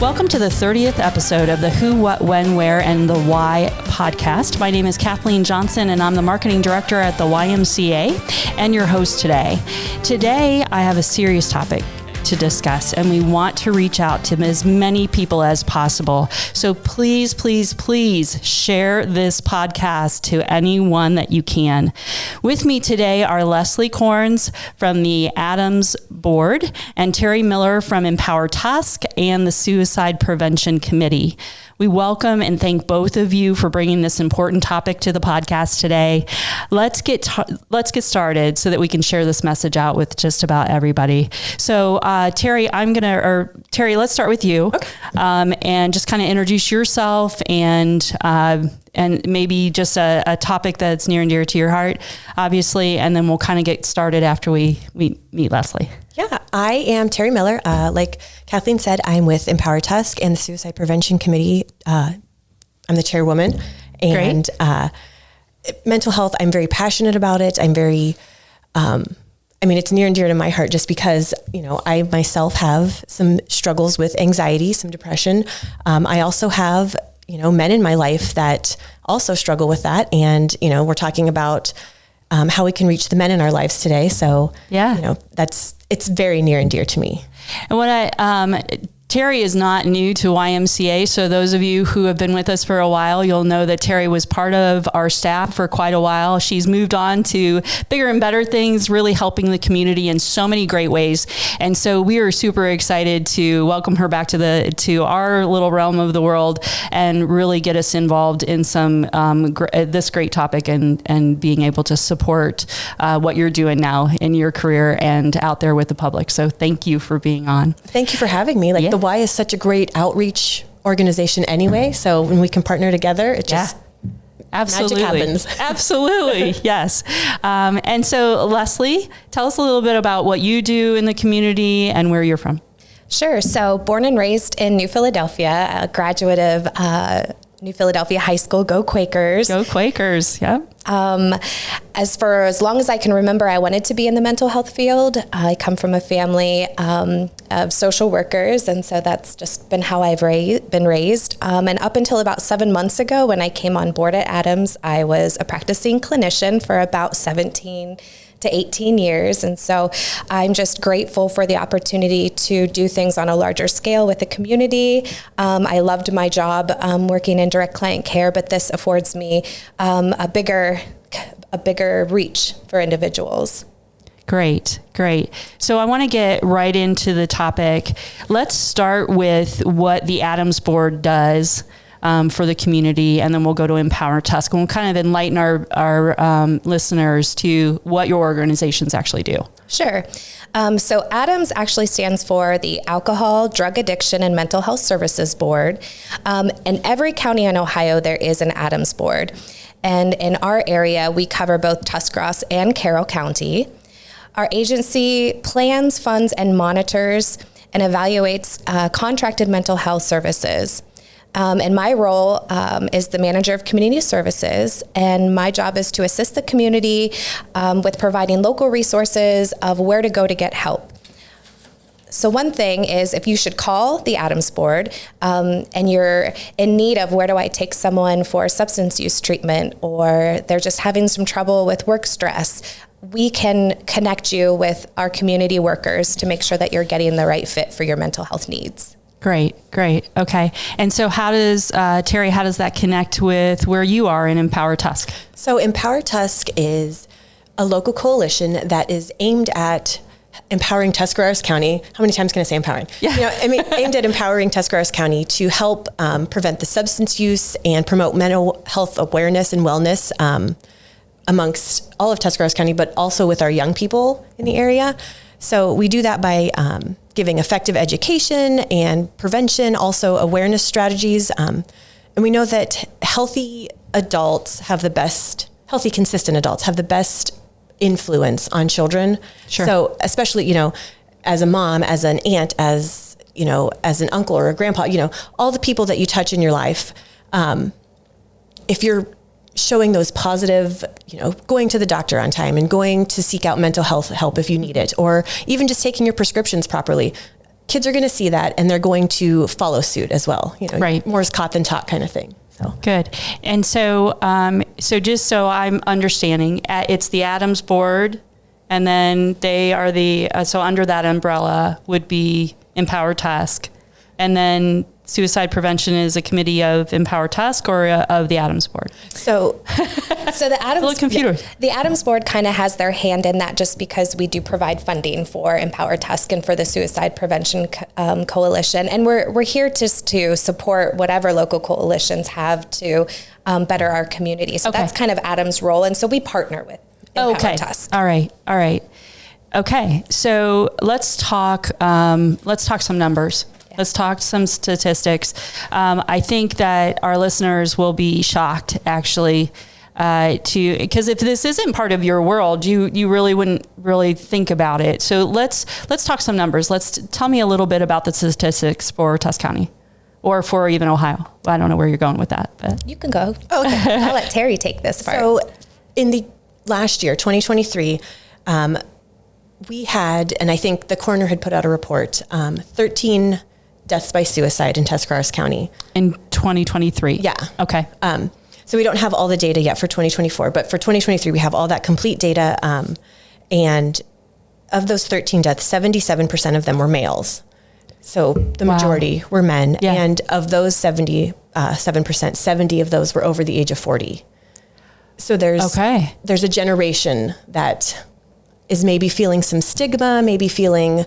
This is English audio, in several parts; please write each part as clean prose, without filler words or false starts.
Welcome to the 30th episode of the Who, What, When, Where, and the Why podcast. My name is Kathleen Johnson, and I'm the marketing director at the YMCA and your host today. Today, I have a serious topic to discuss, and we want to reach out to as many people as possible. So please, please, please share this podcast to anyone that you can. With me today are Leslie Corns from the ADAMHS board and Terry Miller from Empower Tusc and the Suicide Prevention Committee. We welcome and thank both of you for bringing this important topic to the podcast today. Let's get started so that we can share this message out with just about everybody. So, Terry, let's start with you. Okay. And just kind of introduce yourself and maybe just a topic that's near and dear to your heart, obviously, and then we'll kind of get started after we meet Leslie. Yeah, I am Terry Miller. Like Kathleen said, I'm with Empower Tusc and the Suicide Prevention Committee. I'm the chairwoman. And mental health, I'm very passionate about it. I'm very, it's near and dear to my heart just because, I myself have some struggles with anxiety, some depression. I also have, men in my life that also struggle with that. And, we're talking about how we can reach the men in our lives today. So, it's very near and dear to me. And Terry is not new to YMCA, so those of you who have been with us for a while, you'll know that Terry was part of our staff for quite a while. She's moved on to bigger and better things, really helping the community in so many great ways. And so we are super excited to welcome her back to our little realm of the world and really get us involved in some this great topic and being able to support what you're doing now in your career and out there with the public. So thank you for being on. Thank you for having me. The Y is such a great outreach organization anyway. So when we can partner together, it just absolutely magic happens. Absolutely. Yes. And so Leslie, tell us a little bit about what you do in the community and where you're from. Sure. So born and raised in New Philadelphia, a graduate of New Philadelphia High School. Go Quakers. Go Quakers. Yep. As long as I can remember, I wanted to be in the mental health field. I come from a family of social workers, and so that's just been how I've been raised. And up until about 7 months ago, when I came on board at ADAMHS, I was a practicing clinician for about 17 to 18 years. And so I'm just grateful for the opportunity to do things on a larger scale with the community. I loved my job working in direct client care, but this affords me a bigger reach for individuals. Great. So I want to get right into the topic. Let's start with what the ADAMHS board does for the community, and then we'll go to Empower Tusc, and we'll kind of enlighten our listeners to what your organizations actually do. Sure. So ADAMHS actually stands for the Alcohol, Drug Addiction, and Mental Health Services Board. In every county in Ohio, there is an ADAMHS board. And in our area, we cover both Tuscarawas and Carroll County. Our agency plans, funds, and monitors and evaluates contracted mental health services. And my role is the manager of community services, and my job is to assist the community with providing local resources of where to go to get help. So one thing is, if you should call the ADAMHS board and you're in need of where do I take someone for substance use treatment, or they're just having some trouble with work stress, we can connect you with our community workers to make sure that you're getting the right fit for your mental health needs. Great. Okay. And so Terry, how does that connect with where you are in Empower Tusc? So Empower Tusc is a local coalition that is aimed at empowering Tuscarawas County. How many times can I say empowering? Yeah. Aimed at empowering Tuscarawas County to help prevent the substance use and promote mental health awareness and wellness amongst all of Tuscarawas County, but also with our young people in the area. So we do that by giving effective education and prevention, also awareness strategies. And we know that healthy, consistent adults have the best influence on children. Sure. So especially, as a mom, as an aunt, as an uncle or a grandpa, all the people that you touch in your life, if you're showing those positive, going to the doctor on time and going to seek out mental health help if you need it, or even just taking your prescriptions properly. kids are going to see that and they're going to follow suit as well. Right. More is caught than taught kind of thing. So good. And so, so just so I'm understanding, it's the ADAMHS board, and then they are so under that umbrella would be Empower Tusc, and then suicide prevention is a committee of Empower Tusc or of the ADAMHS board? So the ADAMHS board kind of has their hand in that, just because we do provide funding for Empower Tusc and for the Suicide Prevention Coalition. And we're here just to support whatever local coalitions have to better our community. So that's kind of ADAMHS' role. And so we partner with Empower Tusc. All right. Okay. So let's talk some numbers. Let's talk some statistics. I think that our listeners will be shocked, actually, because if this isn't part of your world, you really wouldn't really think about it. So let's talk some numbers. Tell me a little bit about the statistics for Tusc County, or for even Ohio. I don't know where you're going with that, but you can go. Oh, okay. I'll let Terry take this part. So in the last year, 2023. We had, and I think the coroner had put out a report, 13 deaths by suicide in Tuscarawas County. In 2023? Yeah. Okay. So we don't have all the data yet for 2024, but for 2023, we have all that complete data. And of those 13 deaths, 77% of them were males. So the majority were men. Yeah. And of those 7%, 70 of those were over the age of 40. So there's a generation that is maybe feeling some stigma, maybe feeling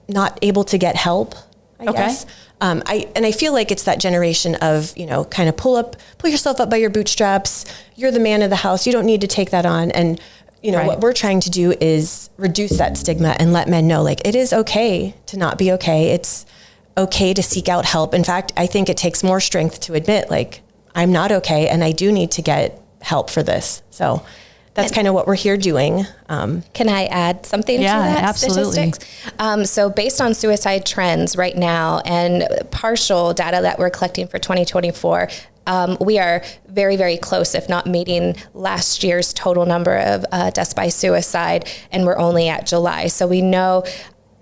not able to get help, I guess. I feel like it's that generation of, kind of pull yourself up by your bootstraps. You're the man of the house. You don't need to take that on. And, what we're trying to do is reduce that stigma and let men know, like, it is okay to not be okay. It's okay to seek out help. In fact, I think it takes more strength to admit, like, I'm not okay and I do need to get help for this. So that's kind of what we're here doing. Can I add something to that? Absolutely. Statistics? So based on suicide trends right now and partial data that we're collecting for 2024, we are very, very close, if not meeting last year's total number of deaths by suicide, and we're only at July. So we know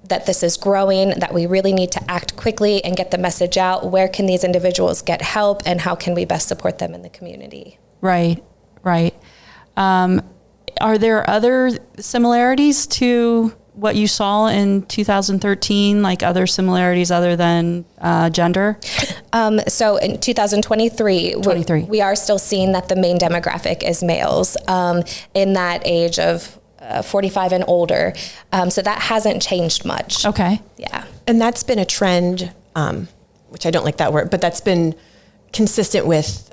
that this is growing, that we really need to act quickly and get the message out. Where can these individuals get help, and how can we best support them in the community? Right. Are there other similarities to what you saw in 2013, like other similarities other than gender? So in 2023, we are still seeing that the main demographic is males in that age of 45 and older. So that hasn't changed much. Okay. Yeah. And that's been a trend, which I don't like that word, but that's been consistent with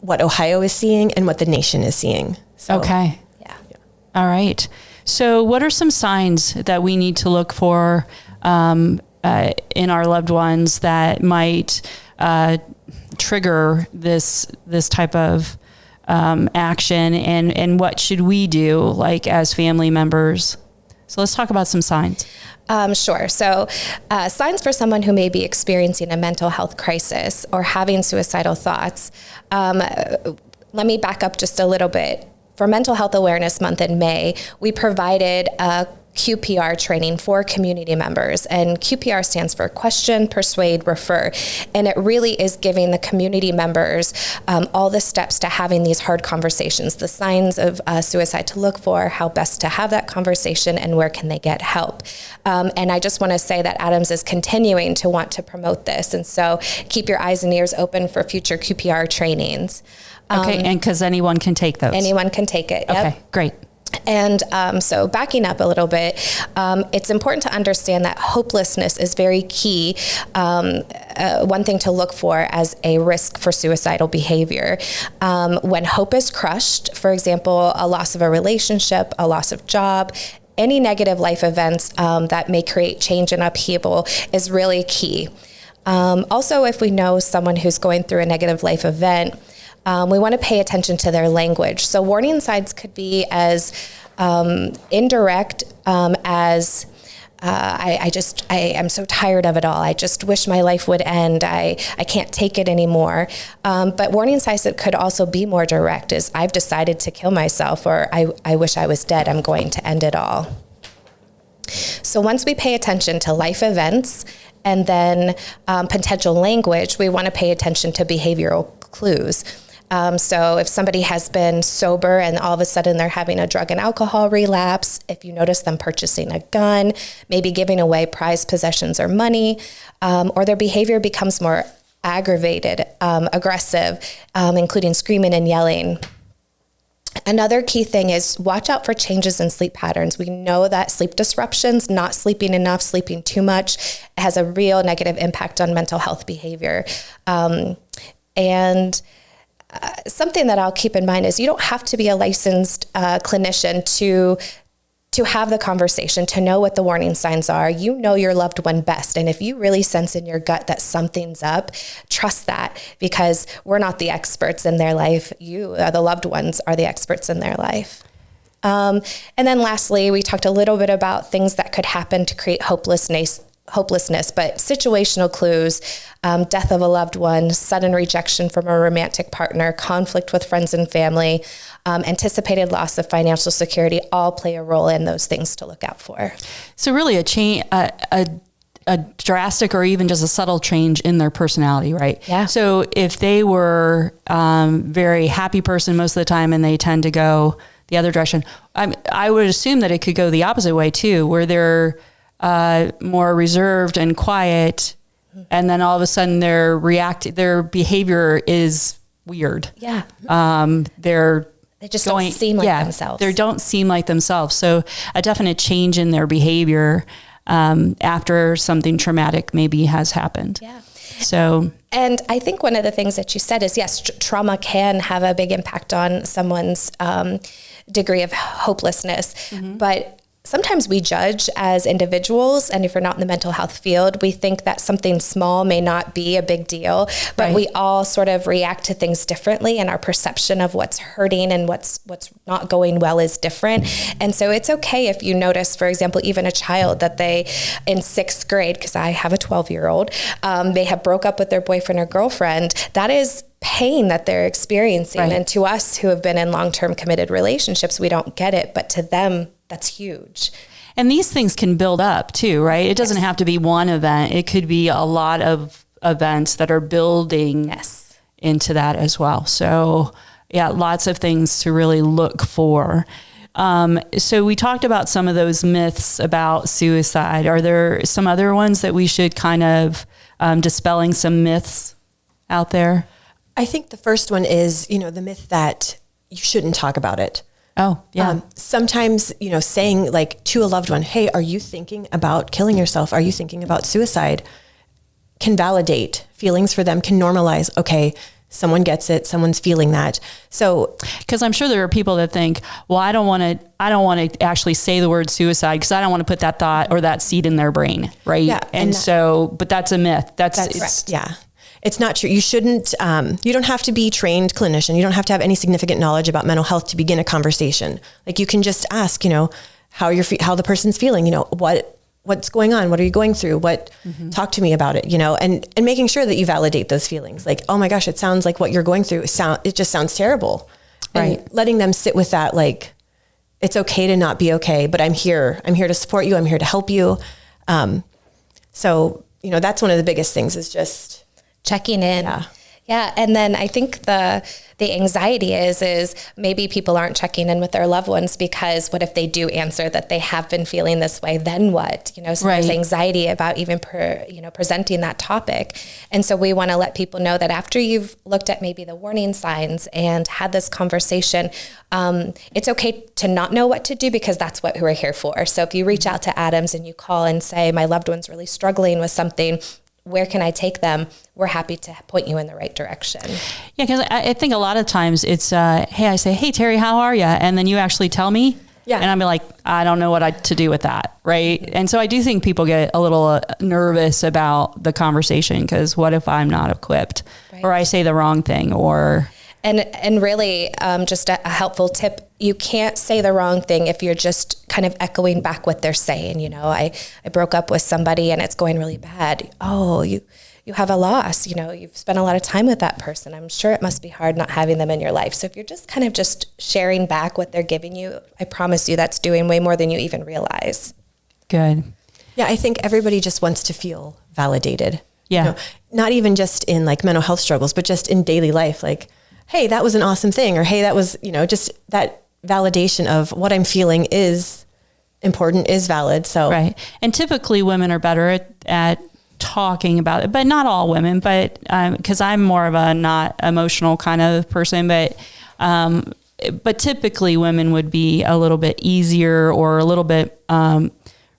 what Ohio is seeing and what the nation is seeing. So, okay. Yeah. All right. So what are some signs that we need to look for in our loved ones that might trigger this type of action, and what should we do, like, as family members? So let's talk about some signs. Sure. So signs for someone who may be experiencing a mental health crisis or having suicidal thoughts. Let me back up just a little bit. For Mental Health Awareness Month in May, we provided a QPR training for community members, and QPR stands for Question, Persuade, Refer, and it really is giving the community members all the steps to having these hard conversations, the signs of suicide to look for, how best to have that conversation, and where can they get help. And I just want to say that ADAMHS is continuing to want to promote this, and so keep your eyes and ears open for future QPR trainings. Okay, and because anyone can take those. Anyone can take it. Yep. Okay, great. And so backing up a little bit, it's important to understand that hopelessness is very key. One thing to look for as a risk for suicidal behavior. When hope is crushed, for example, a loss of a relationship, a loss of job, any negative life events that may create change and upheaval is really key. Also, if we know someone who's going through a negative life event, we want to pay attention to their language. So warning signs could be as indirect as I am so tired of it all. I just wish my life would end. I can't take it anymore. But warning signs that could also be more direct is I've decided to kill myself, or I wish I was dead. I'm going to end it all. So once we pay attention to life events and then potential language, we want to pay attention to behavioral clues. So if somebody has been sober and all of a sudden they're having a drug and alcohol relapse, if you notice them purchasing a gun, maybe giving away prized possessions or money, or their behavior becomes more aggravated, aggressive, including screaming and yelling. Another key thing is watch out for changes in sleep patterns. We know that sleep disruptions, not sleeping enough, sleeping too much, has a real negative impact on mental health behavior. Something that I'll keep in mind is you don't have to be a licensed clinician to have the conversation, to know what the warning signs are. You know your loved one best. And if you really sense in your gut that something's up, trust that, because we're not the experts in their life. You, the loved ones, are the experts in their life. And then lastly, we talked a little bit about things that could happen to create hopelessness, but situational clues, death of a loved one, sudden rejection from a romantic partner, conflict with friends and family, anticipated loss of financial security, all play a role in those things to look out for. So really a drastic or even just a subtle change in their personality, right? Yeah. So if they were very happy person most of the time and they tend to go the other direction, I would assume that it could go the opposite way too, where they're more reserved and quiet, and then all of a sudden their behavior is weird. Yeah. They just don't seem like themselves. They don't seem like themselves. So a definite change in their behavior after something traumatic maybe has happened. Yeah. So, and I think one of the things that you said is, yes, trauma can have a big impact on someone's degree of hopelessness, but sometimes we judge as individuals, and if you're not in the mental health field, we think that something small may not be a big deal, but we all sort of react to things differently, and our perception of what's hurting and what's not going well is different. And so it's okay if you notice, for example, even a child that they, in 6th grade, because I have a 12-year-old, they have broke up with their boyfriend or girlfriend. That is pain that they're experiencing. Right. And to us who have been in long-term committed relationships, we don't get it, but to them, that's huge. And these things can build up too, right? It doesn't have to be one event. It could be a lot of events that are building into that as well. So yeah, lots of things to really look for. So we talked about some of those myths about suicide. Are there some other ones that we should kind of dispelling some myths out there? I think the first one is, the myth that you shouldn't talk about it. Oh, yeah. Sometimes, saying like to a loved one, hey, are you thinking about killing yourself? Are you thinking about suicide? Can validate feelings for them, can normalize, okay, someone gets it, someone's feeling that. So, because I'm sure there are people that think, well, I don't want to actually say the word suicide because I don't want to put that thought or that seed in their brain. Right. Yeah. But that's a myth. That's correct. Yeah. It's not true. You shouldn't, you don't have to be trained clinician. You don't have to have any significant knowledge about mental health to begin a conversation. Like you can just ask, how the person's feeling, what's going on? What are you going through? Talk to me about it, and making sure that you validate those feelings. Like, oh my gosh, it sounds like what you're going through. It just sounds terrible. Right. And letting them sit with that, like, it's okay to not be okay, but I'm here to support you. I'm here to help you. So, that's one of the biggest things is just checking in. Yeah. And then I think the anxiety is maybe people aren't checking in with their loved ones because what if they do answer that they have been feeling this way, then what? So there's anxiety about even presenting that topic. And so we want to let people know that after you've looked at maybe the warning signs and had this conversation, it's okay to not know what to do because that's what we're here for. So if you reach out to ADAMHS and you call and say, my loved one's really struggling with something, where can I take them? We're happy to point you in the right direction. Yeah, because I think a lot of times it's, I say, hey, Terry, how are you? And then you actually tell me. Yeah. And I'm like, I don't know what to do with that. Right. Mm-hmm. And so I do think people get a little nervous about the conversation because what if I'm not equipped or I say the wrong thing or... And really, just a helpful tip, you can't say the wrong thing if you're just kind of echoing back what they're saying. I broke up with somebody and it's going really bad. Oh, you have a loss. You've spent a lot of time with that person. I'm sure it must be hard not having them in your life. So if you're just kind of just sharing back what they're giving you, I promise you that's doing way more than you even realize. Good. Yeah, I think everybody just wants to feel validated. Yeah. Not even just in like mental health struggles, but just in daily life. Like, hey, that was an awesome thing. Or, hey, that was, just that validation of what I'm feeling is important, is valid. So, right. And typically women are better at talking about it, but not all women, but, cause I'm more of a not emotional kind of person, but typically women would be a little bit easier or a little bit,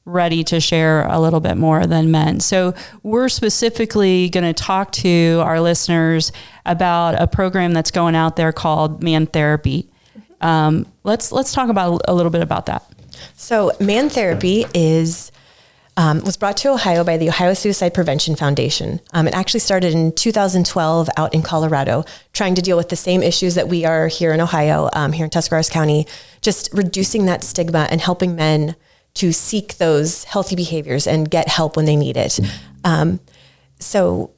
ready to share a little bit more than men. So we're specifically going to talk to our listeners about a program that's going out there called Man Therapy. Let's talk about a little bit about that. So Man Therapy was brought to Ohio by the Ohio Suicide Prevention Foundation. It actually started in 2012 out in Colorado, trying to deal with the same issues that we are here in Ohio, here in Tuscarawas County, just reducing that stigma and helping men to seek those healthy behaviors and get help when they need it. So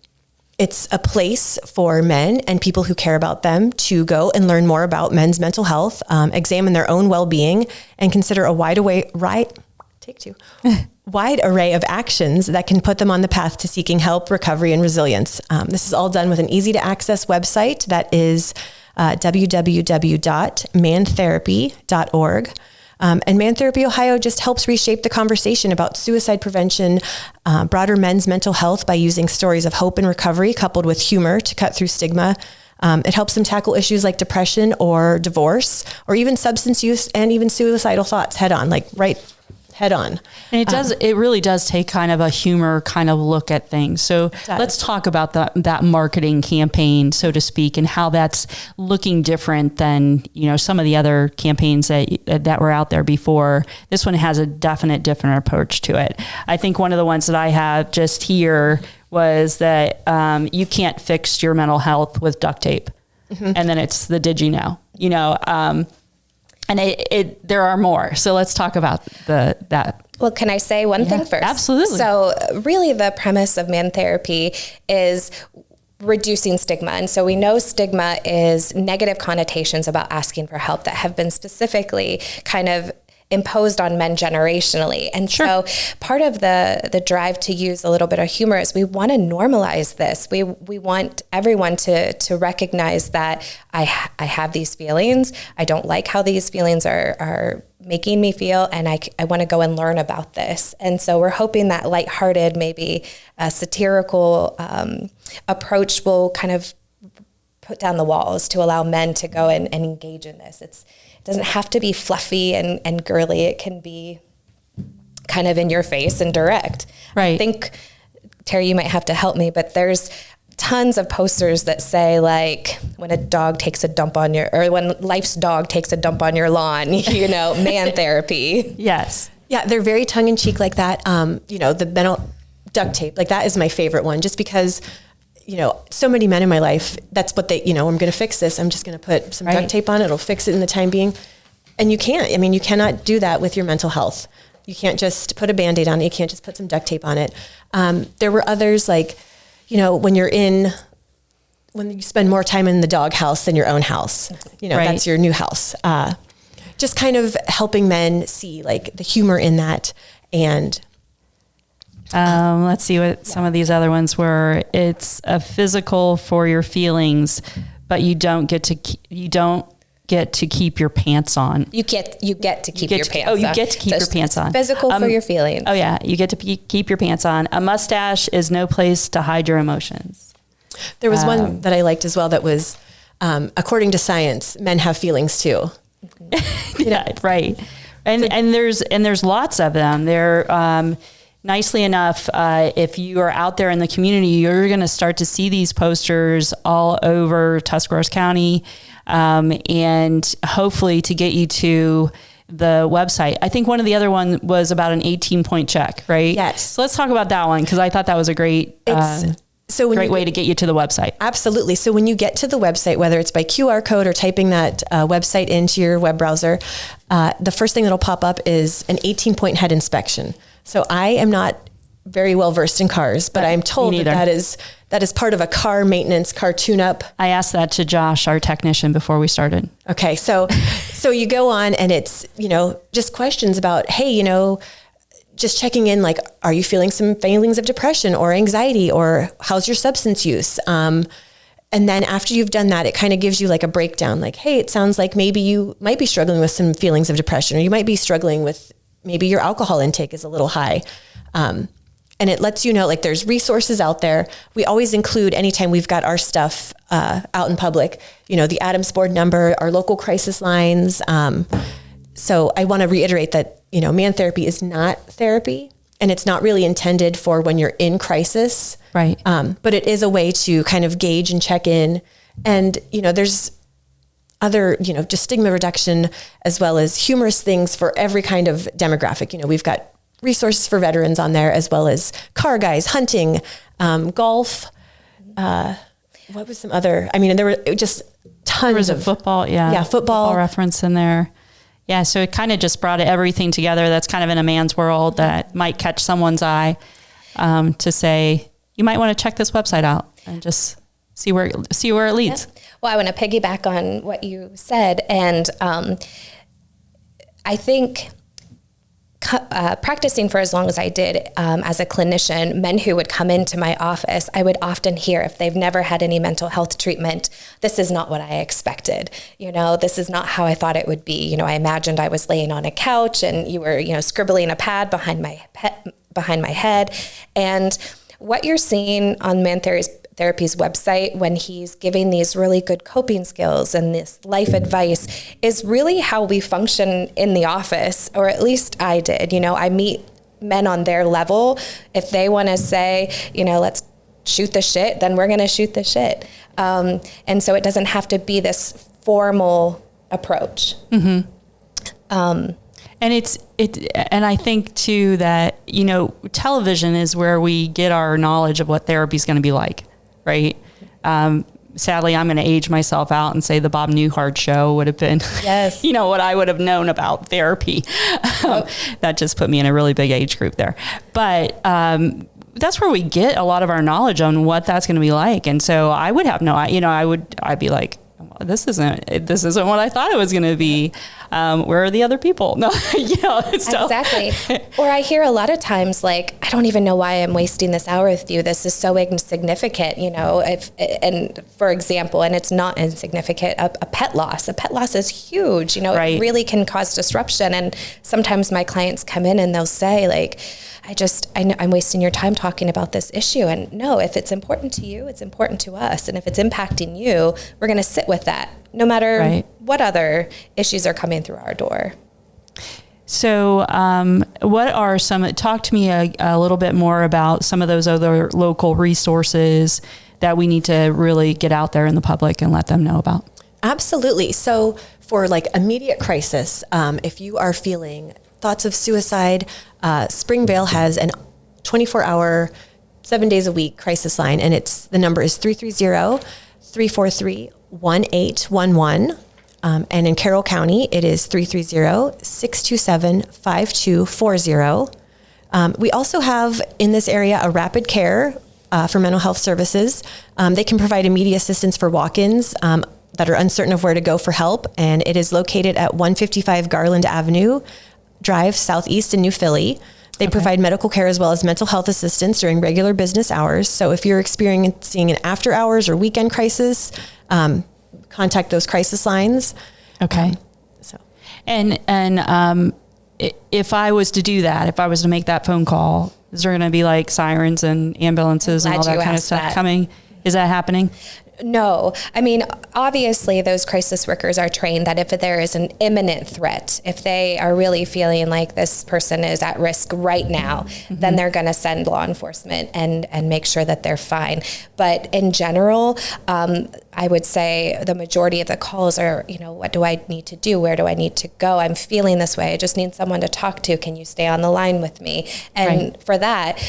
it's a place for men and people who care about them to go and learn more about men's mental health, examine their own well-being, and consider a wide array of actions that can put them on the path to seeking help, recovery, and resilience. This is all done with an easy-to-access website that is www.mantherapy.org. And Man Therapy Ohio just helps reshape the conversation about suicide prevention, broader men's mental health by using stories of hope and recovery coupled with humor to cut through stigma. It helps them tackle issues like depression or divorce or even substance use and even suicidal thoughts head on, head on. And it really does take kind of a humor kind of look at things. So let's talk about that marketing campaign, so to speak, and how that's looking different than, some of the other campaigns that were out there before. This one has a definite different approach to it. I think one of the ones that I have just here was that you can't fix your mental health with duct tape. Mm-hmm. And then it's the did you know, and there are more. So let's talk about that. Well, can I say one thing first? Absolutely. So really the premise of Man Therapy is reducing stigma. And so we know stigma is negative connotations about asking for help that have been specifically kind of imposed on men generationally. And so part of the drive to use a little bit of humor is we want to normalize this. We want everyone to recognize that I have these feelings. I don't like how these feelings are making me feel, and I want to go and learn about this. And so we're hoping that lighthearted, maybe a satirical approach will kind of put down the walls to allow men to go and engage in this. It doesn't have to be fluffy and girly. It can be kind of in your face and direct. Right. I think, Terry, you might have to help me, but there's tons of posters that say like when a dog takes a dump on or when life's dog takes a dump on your lawn, Man Therapy. Yes. Yeah, they're very tongue in cheek like that. The mental duct tape, like that is my favorite one, just because so many men in my life, that's what they, I'm going to fix this. I'm just going to put some duct tape on it. It'll fix it in the time being. And you can't. you cannot do that with your mental health. You can't just put a Band-Aid on it. You can't just put some duct tape on it. There were others like, when you spend more time in the doghouse than your own house, that's your new house. Just kind of helping men see like the humor in that. And let's see what some of these other ones were. It's a physical for your feelings, but you don't get to keep your pants on. You get to keep your pants on. Oh, you get to keep your pants on. Physical for your feelings. Oh yeah, you get to keep your pants on. A mustache is no place to hide your emotions. There was one that I liked as well that was, according to science, men have feelings too. Yeah, right. And there's lots of them. They're nicely enough, if you are out there in the community, you're going to start to see these posters all over Tuscarawas County, and hopefully to get you to the website. I think one of the other one was about an 18-point check, right? Yes. So let's talk about that one, because I thought that was a great way to get you to the website. Absolutely. So when you get to the website, whether it's by QR code or typing that website into your web browser, the first thing that'll pop up is an 18-point head inspection. So I am not very well versed in cars, but I'm told that is part of a car maintenance, car tune-up. I asked that to Josh, our technician, before we started. Okay. So you go on and it's, just questions about, hey, just checking in, like, are you feeling some feelings of depression or anxiety, or how's your substance use? And then after you've done that, it kind of gives you like a breakdown, like, hey, it sounds like maybe you might be struggling with some feelings of depression, or you might be struggling with maybe your alcohol intake is a little high. And it lets you know, like, there's resources out there. We always include, anytime we've got our stuff out in public, the ADAMHS board number, our local crisis lines. So I want to reiterate that, man therapy is not therapy, and it's not really intended for when you're in crisis. Right. But it is a way to kind of gauge and check in. And, there's other, just stigma reduction, as well as humorous things for every kind of demographic. We've got resources for veterans on there, as well as car guys, hunting, golf. What was some other, there were just tons. There was a football. Yeah. Football reference in there. Yeah, so it kind of just brought everything together that's kind of in a man's world that might catch someone's eye, to say, you might want to check this website out and just see where it leads. Yeah. Well, I want to piggyback on what you said. And I think practicing for as long as I did as a clinician, men who would come into my office, I would often hear, if they've never had any mental health treatment, this is not what I expected. This is not how I thought it would be. I imagined I was laying on a couch and you were, scribbling a pad behind my head. And what you're seeing on Man Therapy's website when he's giving these really good coping skills and this life advice is really how we function in the office, or at least I did. I meet men on their level. If they want to say, let's shoot the shit, then we're going to shoot the shit. And so it doesn't have to be this formal approach. Mm-hmm. And I think too that, television is where we get our knowledge of what therapy is going to be like. Right. Sadly, I'm going to age myself out and say the Bob Newhart show would have been, yes, what I would have known about therapy. That just put me in a really big age group there. But that's where we get a lot of our knowledge on what that's going to be like. And so I would have I'd be like, this isn't what I thought it was going to be. Where are the other people? No, Exactly. Or I hear a lot of times, like, I don't even know why I'm wasting this hour with you. This is so insignificant, and for example, and it's not insignificant, a pet loss. A pet loss is huge, Right. It really can cause disruption. And sometimes my clients come in and they'll say, like, I'm wasting your time talking about this issue. And no, if it's important to you, it's important to us. And if it's impacting you, we're going to sit with that, no matter right. what other issues are coming through our door. So what are talk to me a little bit more about some of those other local resources that we need to really get out there in the public and let them know about? Absolutely. So for like immediate crisis, if you are feeling thoughts of suicide, Springvale has an 24-hour, 7 days a week crisis line, and the number is 330-343-1811. And in Carroll County, it is 330-627-5240. We also have in this area a rapid care for mental health services. They can provide immediate assistance for walk-ins that are uncertain of where to go for help, and it is located at 155 Garland Avenue Drive Southeast in New Philly. They provide medical care as well as mental health assistance during regular business hours. So if you're experiencing an after hours or weekend crisis, contact those crisis lines. Okay. And if I was to do that, if I was to make that phone call, is there going to be like sirens and ambulances and all that kind of stuff coming? Is that happening? No. I mean, obviously those crisis workers are trained that if there is an imminent threat, if they are really feeling like this person is at risk right now, then they're going to send law enforcement and make sure that they're fine. But in general, I would say the majority of the calls are, what do I need to do? Where do I need to go? I'm feeling this way. I just need someone to talk to. Can you stay on the line with me? And for that,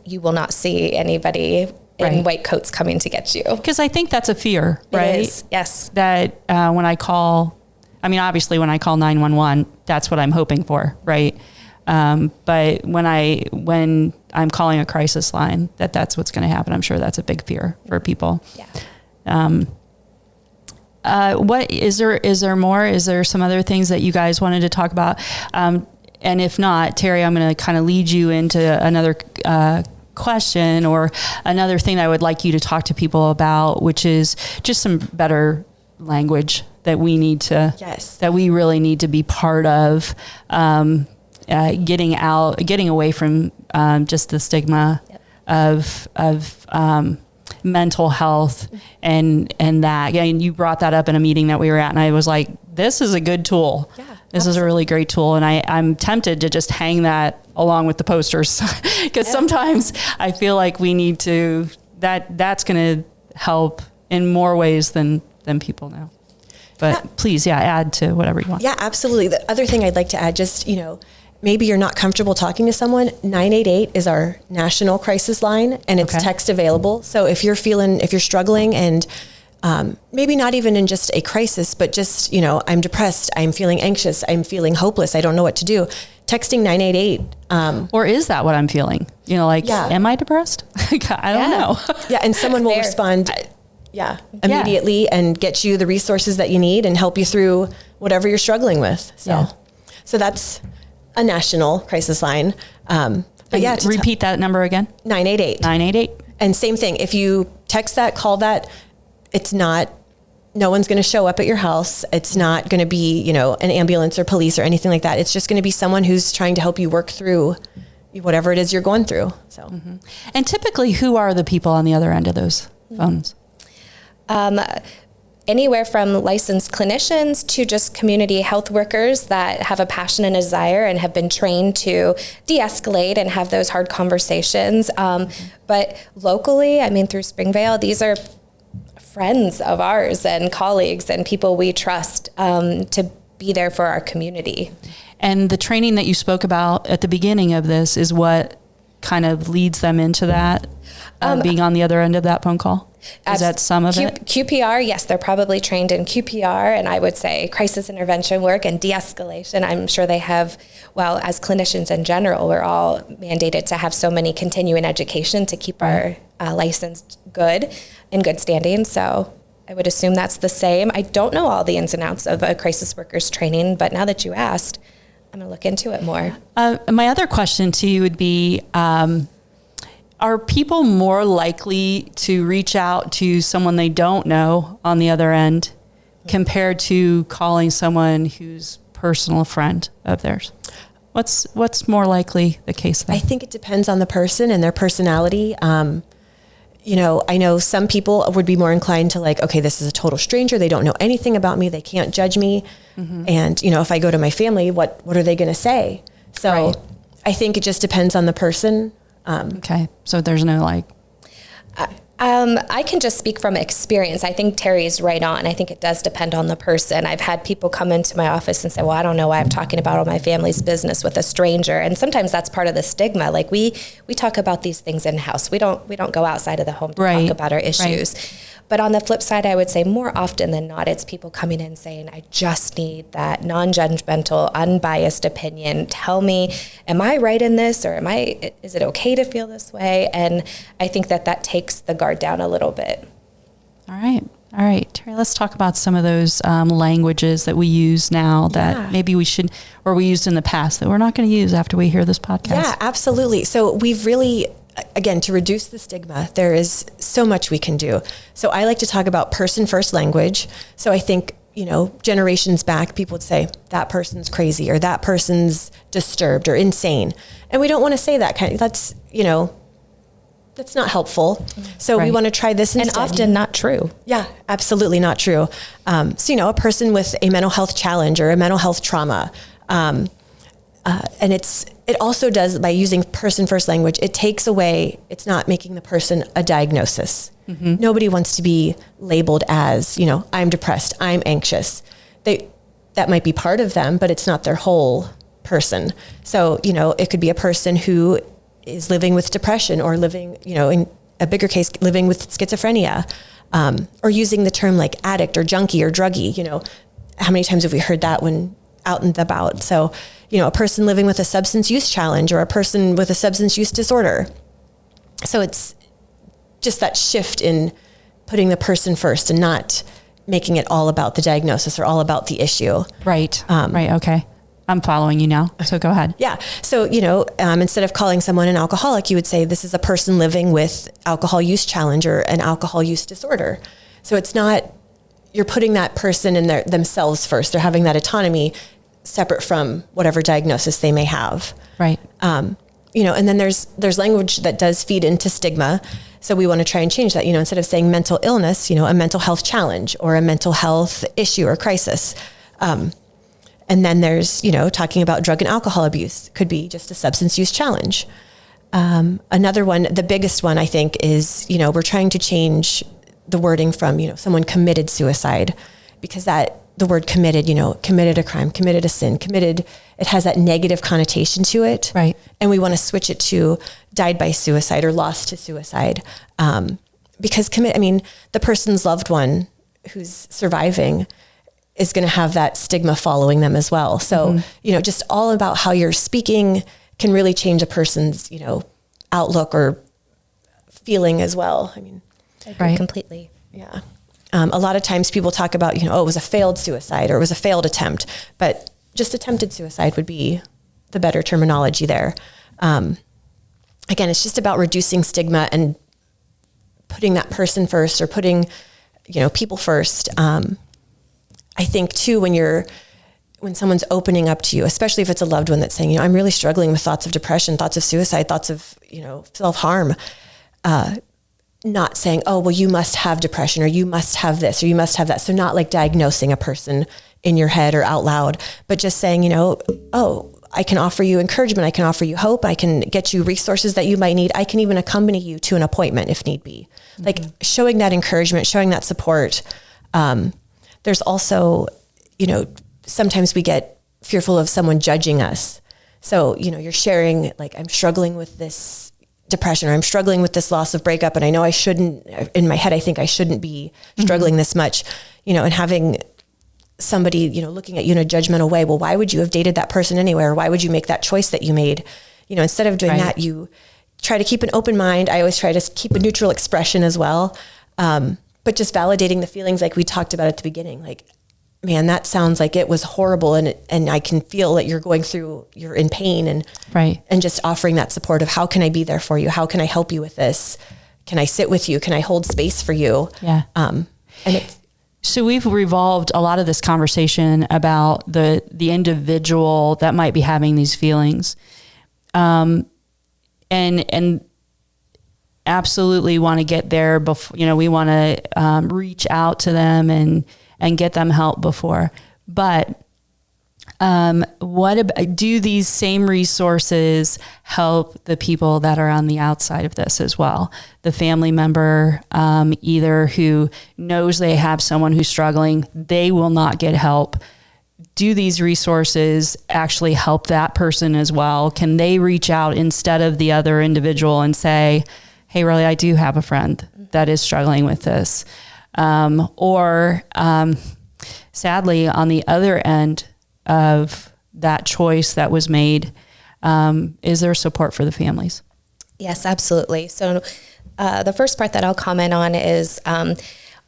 you will not see anybody in white coats coming to get you. Because I think that's a fear, right? It is, yes. That when I call, obviously when I call 911, that's what I'm hoping for, right? But when I'm calling a crisis line, that's what's going to happen. I'm sure that's a big fear for people. Yeah. What is there more? Is there some other things that you guys wanted to talk about? and if not, Terry, I'm going to kind of lead you into another question or another thing that I would like you to talk to people about, which is just some better language that we need to, that we really need to be part of, getting away from just the stigma of mental health and that. Yeah, and you brought that up in a meeting that we were at, and I was like, this is a good tool. Yeah, this is a really great tool. And I'm tempted to just hang that along with the posters because sometimes I feel like we need to, that's going to help in more ways than people know. But please, add to whatever you want. Yeah, absolutely. The other thing I'd like to add, just, maybe you're not comfortable talking to someone, 988 is our national crisis line, and it's text available. So if you're struggling and maybe not even in just a crisis, but just, I'm depressed, I'm feeling anxious, I'm feeling hopeless, I don't know what to do, texting 988. Or is that what I'm feeling? Am I depressed? I don't know. Yeah, and someone will respond immediately and get you the resources that you need and help you through whatever you're struggling with. So that's a national crisis line. Repeat that number again. 988. 988. And same thing. If you text that, call that, no one's going to show up at your house. It's not going to be, an ambulance or police or anything like that. It's just going to be someone who's trying to help you work through whatever it is you're going through. So, And typically, who are the people on the other end of those phones? Anywhere from licensed clinicians to just community health workers that have a passion and a desire and have been trained to de-escalate and have those hard conversations. But locally, through Springvale, these are friends of ours and colleagues and people we trust to be there for our community. And the training that you spoke about at the beginning of this is what kind of leads them into that, being on the other end of that phone call? Is that some of it? QPR, yes, they're probably trained in QPR, and I would say crisis intervention work and de-escalation. I'm sure they have, as clinicians in general, we're all mandated to have so many continuing education to keep our license in good standing. So I would assume that's the same. I don't know all the ins and outs of a crisis workers training, but now that you asked, I'm going to look into it more. My other question to you would be, are people more likely to reach out to someone they don't know on the other end compared to calling someone who's personal friend of theirs? What's more likely the case there? I think it depends on the person and their personality. I know some people would be more inclined to okay, this is a total stranger. They don't know anything about me. They can't judge me. And, if I go to my family, what are they going to say? So I think it just depends on the person. Okay. So there's no I can just speak from experience. I think Terry's right on. I think it does depend on the person. I've had people come into my office and say, well, I don't know why I'm talking about all my family's business with a stranger. And sometimes that's part of the stigma. We talk about these things in-house. We don't go outside of the home to talk about our issues. But on the flip side, I would say more often than not, it's people coming in saying, I just need that non-judgmental, unbiased opinion. Tell me, am I right in this, or is it okay to feel this way? And I think that takes the guard down a little bit. All right. Terry, let's talk about some of those languages that we use now that maybe we should, or we used in the past that we're not going to use after we hear this podcast. Yeah, absolutely. So we've really, again, to reduce the stigma, there is so much we can do. So I like to talk about person first language. So I think, generations back, people would say that person's crazy or that person's disturbed or insane. And we don't want to say that that's not helpful. So we want to try this instead. And often not true. Yeah, absolutely not true. So, a person with a mental health challenge or a mental health trauma, and it also does, by using person first language, it takes away, it's not making the person a diagnosis. Nobody wants to be labeled as, I'm depressed, I'm anxious. That might be part of them, but it's not their whole person. So, it could be a person who is living with depression or living, in a bigger case, living with schizophrenia, or using the term like addict or junkie or druggie. How many times have we heard that when out and about? So, a person living with a substance use challenge or a person with a substance use disorder. So it's just that shift in putting the person first and not making it all about the diagnosis or all about the issue. Right. Right. Okay. I'm following you now. So go ahead. Yeah. So, instead of calling someone an alcoholic, you would say this is a person living with alcohol use challenge or an alcohol use disorder. So it's not, you're putting that person in themselves first. They're having that autonomy separate from whatever diagnosis they may have. Right. And then there's language that does feed into stigma. So we want to try and change that, instead of saying mental illness, a mental health challenge or a mental health issue or crisis. And then there's, talking about drug and alcohol abuse could be just a substance use challenge. Another one, the biggest one I think is, we're trying to change the wording from, someone committed suicide, because the word committed, committed a crime, committed a sin, it has that negative connotation to it. Right. And we want to switch it to died by suicide or lost to suicide. Because the person's loved one who's surviving is going to have that stigma following them as well. So, just all about how you're speaking can really change a person's, outlook or feeling as well. I agree completely. Yeah. A lot of times people talk about, it was a failed suicide or it was a failed attempt, but just attempted suicide would be the better terminology there. Again, it's just about reducing stigma and putting that person first or putting, people first. I think too, when someone's opening up to you, especially if it's a loved one that's saying, I'm really struggling with thoughts of depression, thoughts of suicide, thoughts of, self-harm, not saying, oh, well, you must have depression or you must have this or you must have that. So not like diagnosing a person in your head or out loud, but just saying, oh, I can offer you encouragement. I can offer you hope. I can get you resources that you might need. I can even accompany you to an appointment if need be. Mm-hmm. Like showing that encouragement, showing that support. There's also, sometimes we get fearful of someone judging us. So, you're sharing like, I'm struggling with this depression or I'm struggling with this loss of breakup. And I know I shouldn't, in my head, I think I shouldn't be struggling this much, and having somebody, looking at you in a judgmental way. Well, why would you have dated that person anyway? Or why would you make that choice that you made? Instead of doing that, you try to keep an open mind. I always try to keep a neutral expression as well. But just validating the feelings like we talked about at the beginning, like, man, that sounds like it was horrible. And I can feel that you're in pain and just offering that support of how can I be there for you? How can I help you with this? Can I sit with you? Can I hold space for you? Yeah. So we've revolved a lot of this conversation about the individual that might be having these feelings. And absolutely want to get there before, we want to reach out to them and get them help before. But do these same resources help the people that are on the outside of this as well? The family member, either who knows they have someone who's struggling, they will not get help. Do these resources actually help that person as well? Can they reach out instead of the other individual and say, hey, really, I do have a friend that is struggling with this. Sadly, on the other end of that choice that was made, is there support for the families? Yes, absolutely. So the first part that I'll comment on is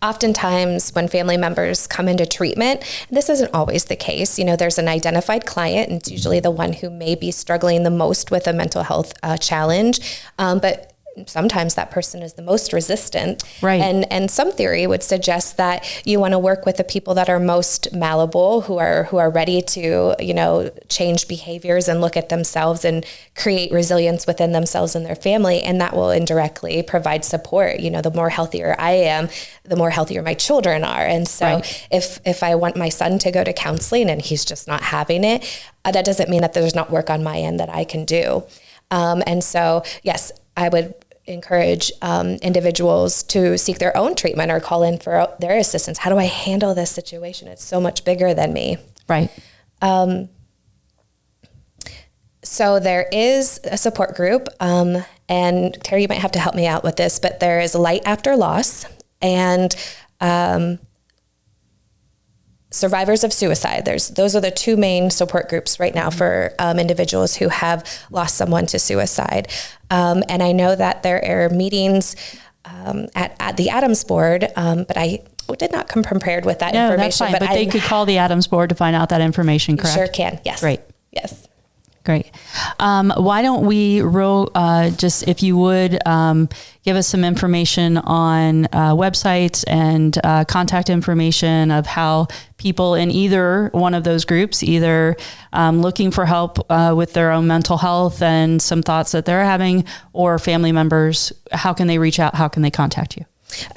oftentimes when family members come into treatment, this isn't always the case. There's an identified client, and it's usually the one who may be struggling the most with a mental health challenge. But sometimes that person is the most resistant. Right. And some theory would suggest that you want to work with the people that are most malleable, who are ready to, change behaviors and look at themselves and create resilience within themselves and their family. And that will indirectly provide support. The more healthier I am, the more healthier my children are. And so if I want my son to go to counseling and he's just not having it, that doesn't mean that there's not work on my end that I can do. And so, yes, I would encourage individuals to seek their own treatment or call in for their assistance. How do I handle this situation? It's so much bigger than me. Right. So there is a support group, and Terry, you might have to help me out with this, but there is Light After Loss and Survivors of Suicide. Those are the two main support groups right now for individuals who have lost someone to suicide. And I know that there are meetings at the ADAMHS board, but I did not come prepared with that No, information. that's fine. But they could call the ADAMHS board to find out that information, correct? Sure can. Yes. Great. Yes. Great. Why don't we just, if you would, give us some information on websites and contact information of how people in either one of those groups, either looking for help with their own mental health and some thoughts that they're having, or family members, how can they reach out? How can they contact you?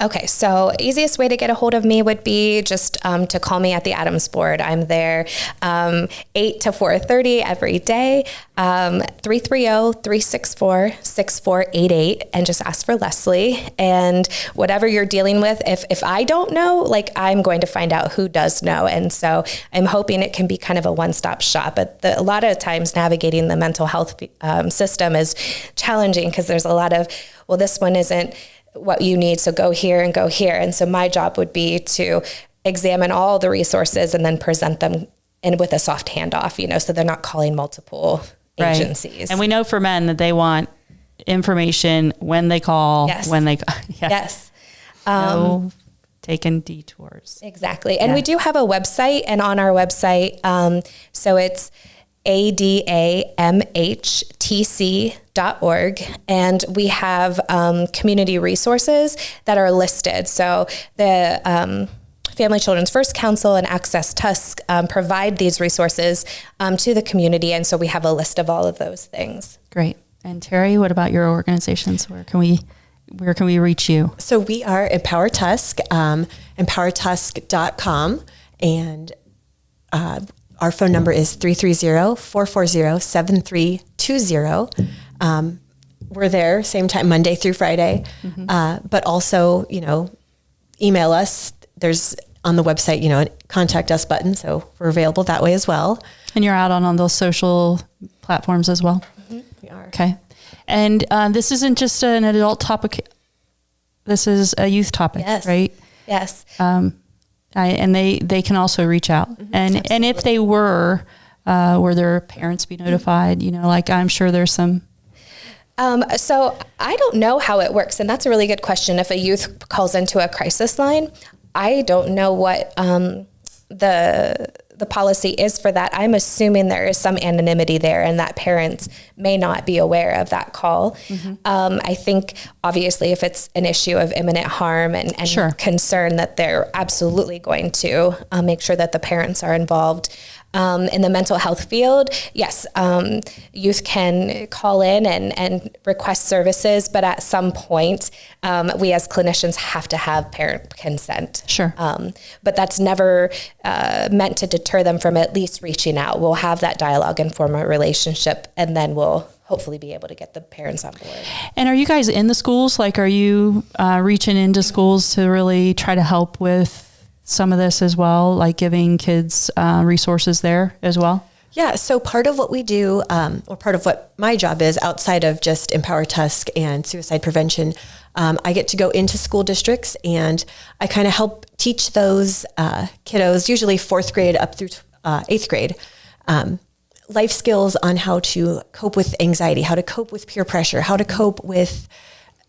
Okay, so easiest way to get a hold of me would be just to call me at the ADAMHS board. I'm there 8 to 4:30 every day, 330-364-6488, and just ask for Leslie. And whatever you're dealing with, if I don't know, like, I'm going to find out who does know. And so I'm hoping it can be kind of a one-stop shop. But a lot of times navigating the mental health system is challenging because there's a lot of, well, this one isn't what you need, so go here and go here. And so my job would be to examine all the resources and then present them with a soft handoff, so they're not calling multiple agencies. And we know for men that they want information when they call, Yes. Yes. No taking detours. Exactly. And we do have a website, and on our website, so it's ADAMHTC.org, and we have community resources that are listed. So the Family Children's First Council and Access Tusc provide these resources to the community, and so we have a list of all of those things. Great. And Terry, what about your organizations? Where can we reach you? So we are Empower Tusc, empowertusc.com, and our phone number is 330-440-7320. We're there same time, Monday through Friday. But also, email us. There's on the website, a contact us button. So we're available that way as well. And you're out on those social platforms as well? We are. Okay. And this isn't just an adult topic. This is a youth topic, right? Yes. And they can also reach out. And if they were their parents be notified? I'm sure there's some. So I don't know how it works. And that's a really good question. If a youth calls into a crisis line, I don't know what the policy is for that. I'm assuming there is some anonymity there and that parents may not be aware of that call. I think obviously if it's an issue of imminent harm and concern, that they're absolutely going to make sure that the parents are involved. In the mental health field, yes, youth can call in and request services, but at some point, we as clinicians have to have parent consent. Sure. But that's never meant to deter them from at least reaching out. We'll have that dialogue and form a relationship, and then we'll hopefully be able to get the parents on board. And are you guys in the schools? Are you reaching into schools to really try to help with some of this as well, like giving kids resources there as well? Yeah, so part of what we do, or part of what my job is outside of just Empower Tusc and suicide prevention, I get to go into school districts and I kind of help teach those kiddos, usually 4th grade up through 8th grade, life skills on how to cope with anxiety, how to cope with peer pressure, how to cope with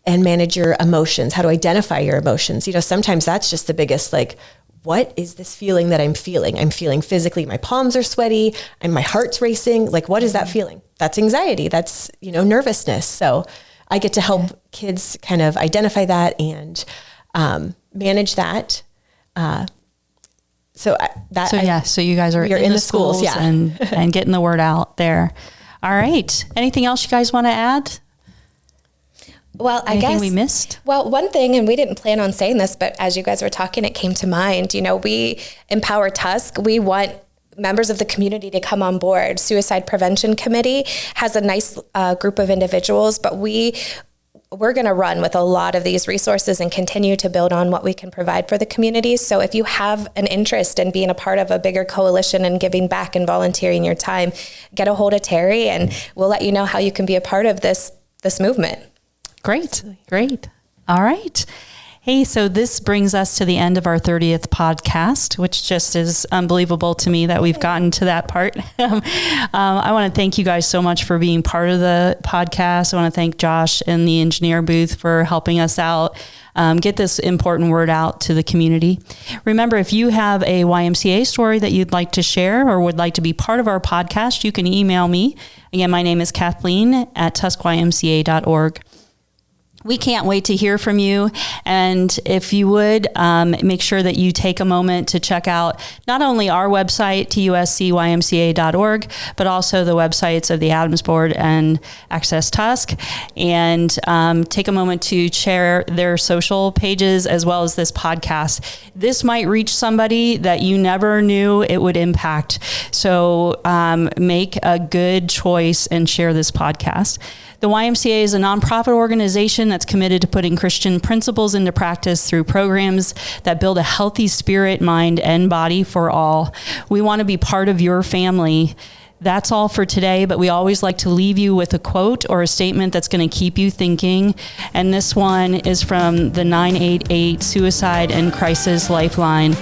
and manage your emotions, how to identify your emotions. Sometimes that's just the biggest, what is this feeling that I'm feeling? I'm feeling physically, my palms are sweaty and my heart's racing. What is that feeling? That's anxiety. That's, nervousness. So I get to help kids kind of identify that and manage that. So you guys are in the schools and getting the word out there. All right. Anything else you guys want to add? Well, Anything I guess we missed. Well, one thing, and we didn't plan on saying this, but as you guys were talking, it came to mind. We Empower Tusc. We want members of the community to come on board. Suicide Prevention Committee has a nice group of individuals, but we're going to run with a lot of these resources and continue to build on what we can provide for the community. So if you have an interest in being a part of a bigger coalition and giving back and volunteering your time, get a hold of Terry, and we'll let you know how you can be a part of this movement. Great. All right. Hey, so this brings us to the end of our 30th podcast, which just is unbelievable to me that we've gotten to that part. I want to thank you guys so much for being part of the podcast. I want to thank Josh in the engineer booth for helping us out, get this important word out to the community. Remember, if you have a YMCA story that you'd like to share or would like to be part of our podcast, you can email me. Again, my name is Kathleen at tuscymca.org. We can't wait to hear from you. And if you would, make sure that you take a moment to check out not only our website, tuscymca.org, but also the websites of the ADAMHS Board and Access Tusc. And take a moment to share their social pages as well as this podcast. This might reach somebody that you never knew it would impact. So make a good choice and share this podcast. The YMCA is a nonprofit organization that's committed to putting Christian principles into practice through programs that build a healthy spirit, mind, and body for all. We want to be part of your family. That's all for today, but we always like to leave you with a quote or a statement that's going to keep you thinking. And this one is from the 988 Suicide and Crisis Lifeline.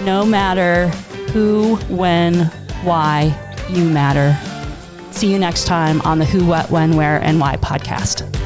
No matter who, when, why, you matter. See you next time on the Who, What, When, Where, and Why podcast.